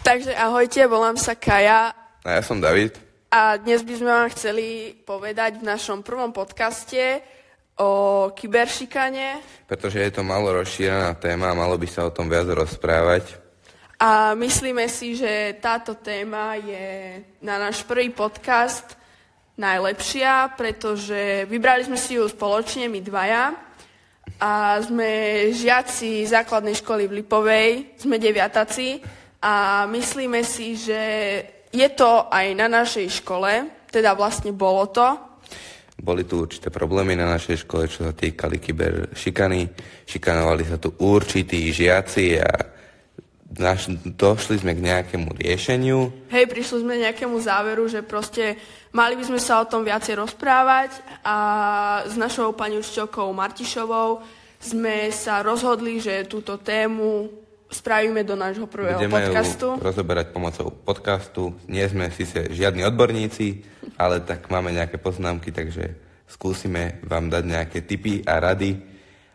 Takže ahojte, volám sa Kaja. A ja som David. A dnes by sme vám chceli povedať v našom prvom podcaste o kyberšikane. Pretože je to malo rozšírená téma a malo by sa o tom viac rozprávať. A myslíme si, že táto téma je na náš prvý podcast najlepšia, pretože vybrali sme si ju spoločne, my dvaja. A sme žiaci základnej školy v Lipovej, sme deviataci. A myslíme si, že je to aj na našej škole, teda vlastne bolo to. Boli tu určité problémy na našej škole, čo sa týkali kyberšikany. Šikanovali sa tu určití žiaci a došli sme k nejakému riešeniu. Hej, prišli sme k nejakému záveru, že proste mali by sme sa o tom viacej rozprávať a s našou pani učiteľkou Martišovou sme sa rozhodli, že túto tému spravíme do nášho prvého podcastu. Budeme ju rozoberať pomocou podcastu. Nie sme síce žiadni odborníci, ale tak máme nejaké poznámky, takže skúsime vám dať nejaké tipy a rady,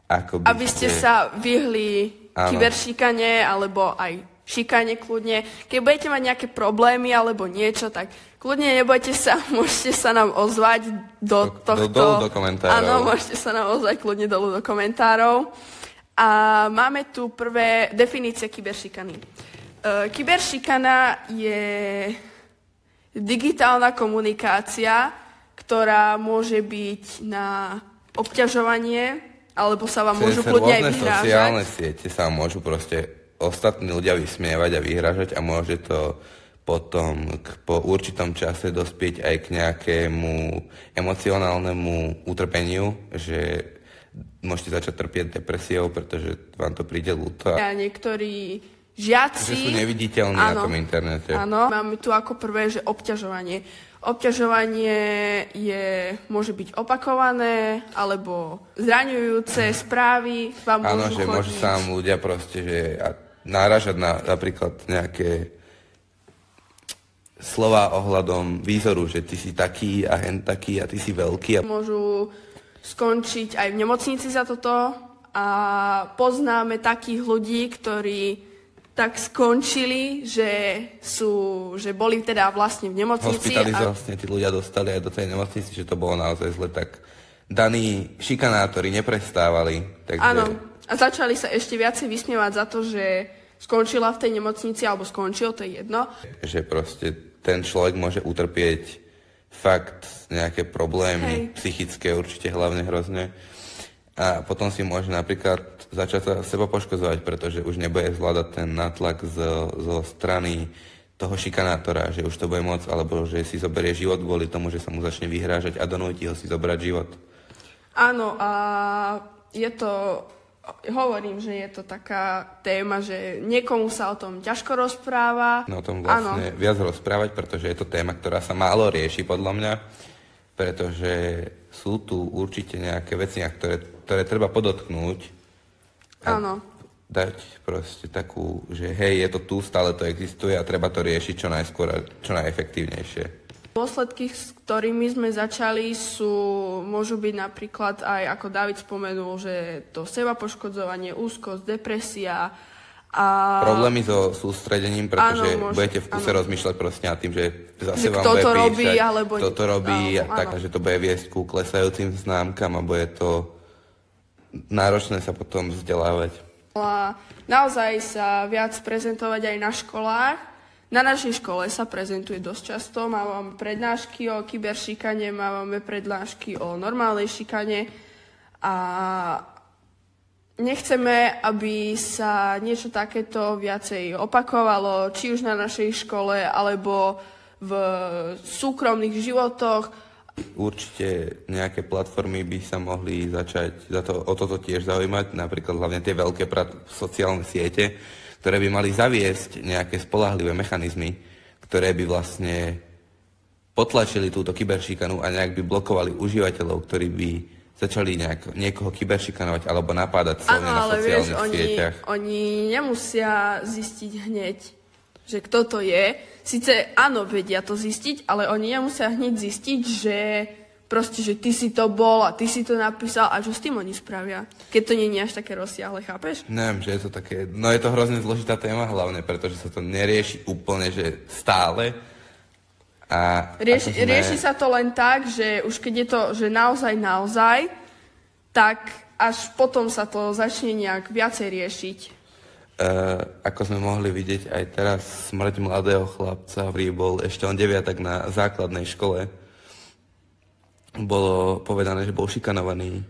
ako by aby ste sa vyhli kyberšikane, alebo aj šikane kľudne. Keď budete mať nejaké problémy alebo niečo, tak kľudne nebojte sa, môžete sa nám ozvať dolu do komentárov. Áno, môžete sa nám ozvať kľudne dolu do komentárov. A máme tu prvé definície kyberšikany. Kyberšikana je digitálna komunikácia, ktorá môže byť na obťažovanie, alebo sa vám môžu kľudne aj vyhrážať. Sociálne siete sa môžu proste ostatní ľudia vysmievať a vyhrážať a môže to potom po určitom čase dospieť aj k nejakému emocionálnemu utrpeniu, že môžete začať trpieť depresiou, pretože vám to príde ľúto. A niektorí žiaci... Že sú neviditeľní na tom internete. Áno, máme tu ako prvé, že obťažovanie. Obťažovanie môže byť opakované, alebo zraňujúce správy vám môžu chodiť. Áno, že môžu sa vám ľudia proste náražať na napríklad nejaké slova ohľadom výzoru, že ty si taký a hen taký a ty si veľký. Môžu skončiť aj v nemocnici za toto a poznáme takých ľudí, ktorí tak skončili, že boli teda vlastne v nemocnici. Hospitalizáciu tí ľudia dostali aj do tej nemocnici, že to bolo naozaj zle, tak daní šikanátori neprestávali. Takže... Áno, a začali sa ešte viacej vysmievať za to, že skončila v tej nemocnici, alebo skončil, to je jedno. Že proste ten človek môže utrpieť fakt nejaké problémy, psychické určite hlavne hrozne. A potom si môže napríklad začať sa seba poškozovať, pretože už nebude zvládať ten nátlak zo strany toho šikanátora, že už to bude môcť, alebo že si zoberie život kvôli tomu, že sa mu začne vyhrážať a donúti ho si zobrať život. Áno, a hovorím, že je to taká téma, že niekomu sa o tom ťažko rozpráva. No o tom vlastne viac rozprávať, pretože je to téma, ktorá sa málo rieši podľa mňa, pretože sú tu určite nejaké veci, ktoré treba podotknúť. Áno. Dať proste takú, že hej, je to tu, stále to existuje a treba to riešiť čo najskôr a čo najefektívnejšie. Dôsledky, s ktorými sme začali, môžu byť napríklad aj, ako David spomenul, že to sebapoškodzovanie, úzkosť, depresia a... Problémy so sústredením, pretože budete v kuse rozmýšľať proste nad tým, že zase vám bude písať, kto to robí, a že to bude viesť ku klesajúcim známkam a bude to náročné sa potom vzdelávať. A naozaj sa viac prezentovať aj na školách. Na našej škole sa prezentuje dosť často, máme prednášky o kyberšikane, máme prednášky o normálnej šikane a nechceme, aby sa niečo takéto viacej opakovalo, či už na našej škole, alebo v súkromných životoch. Určite nejaké platformy by sa mohli začať o toto tiež zaujímať, napríklad hlavne tie veľké sociálne siete, ktoré by mali zaviesť nejaké spoľahlivé mechanizmy, ktoré by vlastne potlačili túto kyberšikanu a nejak by blokovali užívateľov, ktorí by začali niekoho kyberšikanovať alebo napádať slovne na sociálnych sieťach. Oni nemusia zistiť hneď, že kto to je. Sice áno, vedia to zistiť, ale oni nemusia hneď zistiť, že proste, že ty si to bol a ty si to napísal a čo s tým oni spravia? Keď to nie je až také rozsiahle, chápeš? Neviem, že je to také, no je to hrozne zložitá téma hlavne, pretože sa to nerieši úplne, že stále. A rieši sa to len tak, že už keď je to, že naozaj, tak až potom sa to začne nejak viacej riešiť. Ako sme mohli vidieť aj teraz, smrť mladého chlapca, ktorý bol ešte len deviatak na základnej škole. Bolo povedané, že bol šikanovaný.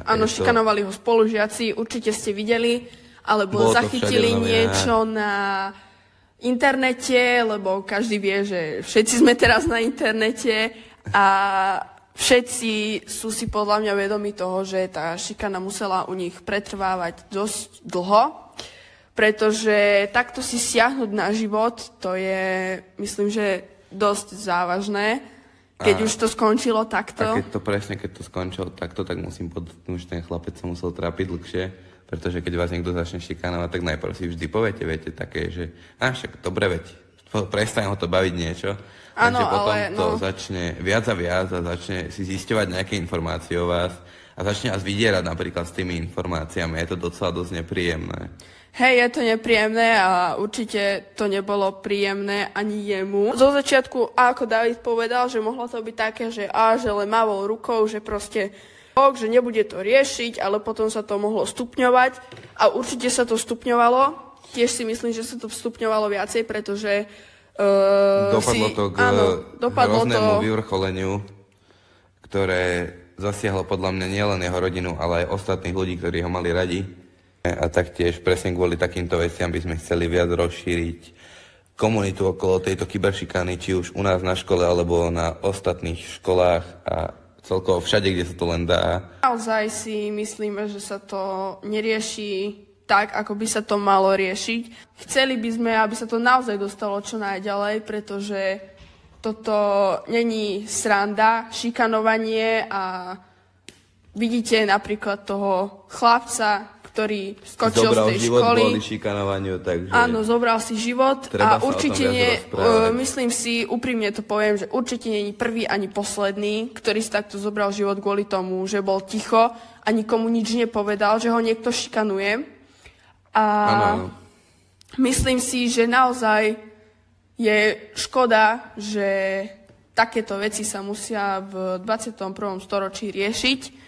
Áno, šikanovali ho spolužiaci, určite ste videli, alebo zachytili niečo na internete, lebo každý vie, že všetci sme teraz na internete a všetci sú si podľa mňa vedomi toho, že tá šikana musela u nich pretrvávať dosť dlho, pretože takto si siahnuť na život, to je, myslím, že dosť závažné. Keď už to skončilo takto. A keď to skončilo takto, tak musím podotknúť, že ten chlapec sa musel trápiť dlhšie, pretože keď vás niekto začne šikanovať, tak najprv si vždy viete, také, že však dobre, veď, prestane ho to baviť niečo. Áno, takže potom ale to začne viac a viac a začne si zisťovať nejaké informácie o vás a začne vás vydierať napríklad s tými informáciami. Je to docela dosť nepríjemné. Hej, je to nepríjemné a určite to nebolo príjemné ani jemu. Zo začiatku, ako David povedal, že mohlo to byť také, že len mávol rukou, že proste že nebude to riešiť, ale potom sa to mohlo stupňovať a určite sa to stupňovalo. Tiež si myslím, že sa to stupňovalo viacej, pretože dopadlo to k hroznému vyvrcholeniu, ktoré zasiahlo podľa mňa nielen jeho rodinu, ale aj ostatných ľudí, ktorí ho mali radi. A taktiež presne kvôli takýmto veciam by sme chceli viac rozšíriť komunitu okolo tejto kyberšikany, či už u nás na škole, alebo na ostatných školách a celkovo všade, kde sa to len dá. Naozaj si myslíme, že sa to nerieši tak, ako by sa to malo riešiť. Chceli by sme, aby sa to naozaj dostalo čo najďalej, pretože toto není sranda, šikanovanie a vidíte napríklad toho chlapca, ktorý skočil z tej školy. Zobral život kvôli šikanovaniu, takže... Áno, zobral si život a určite nie, myslím si, úprimne to poviem, že určite nie je prvý ani posledný, ktorý si takto zobral život kvôli tomu, že bol ticho a nikomu nič nepovedal, že ho niekto šikanuje. A myslím si, že naozaj je škoda, že takéto veci sa musia v 21. storočí riešiť.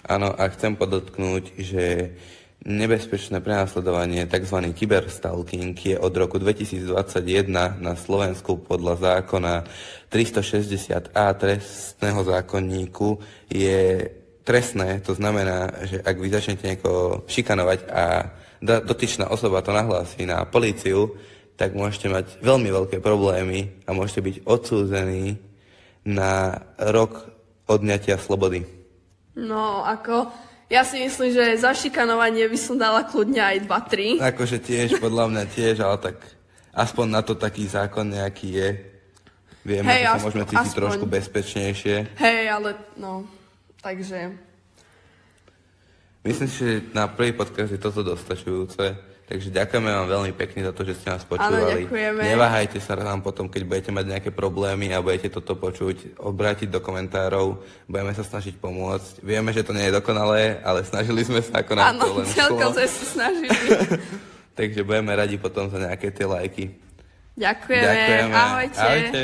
Áno, a chcem podotknúť, že nebezpečné prenasledovanie, tzv. Cyberstalking, je od roku 2021 na Slovensku podľa zákona 360a trestného zákonníku je trestné. To znamená, že ak vy začnete niekoho šikanovať a dotyčná osoba to nahlási na políciu, tak môžete mať veľmi veľké problémy a môžete byť odsúdení na rok odňatia slobody. No, ja si myslím, že za šikanovanie by som dala kľudne aj 2-3. Akože tiež, podľa mňa tiež, ale tak aspoň na to taký zákon nejaký je. Vieme, že sa môžeme cítiť trošku bezpečnejšie. Hej, ale takže... Myslím si, že na prvý podcast je toto dostačujúce. Takže ďakujeme vám veľmi pekne za to, že ste nás počúvali. Áno, ďakujeme. Neváhajte sa nám potom, keď budete mať nejaké problémy a budete toto počuť, obrátiť do komentárov. Budeme sa snažiť pomôcť. Vieme, že to nie je dokonalé, ale snažili sme sa, ako nám to len šlo. Áno, celkom sme sa snažili. Takže budeme radi potom za nejaké tie lajky. Ďakujeme. Ahojte. Ahojte.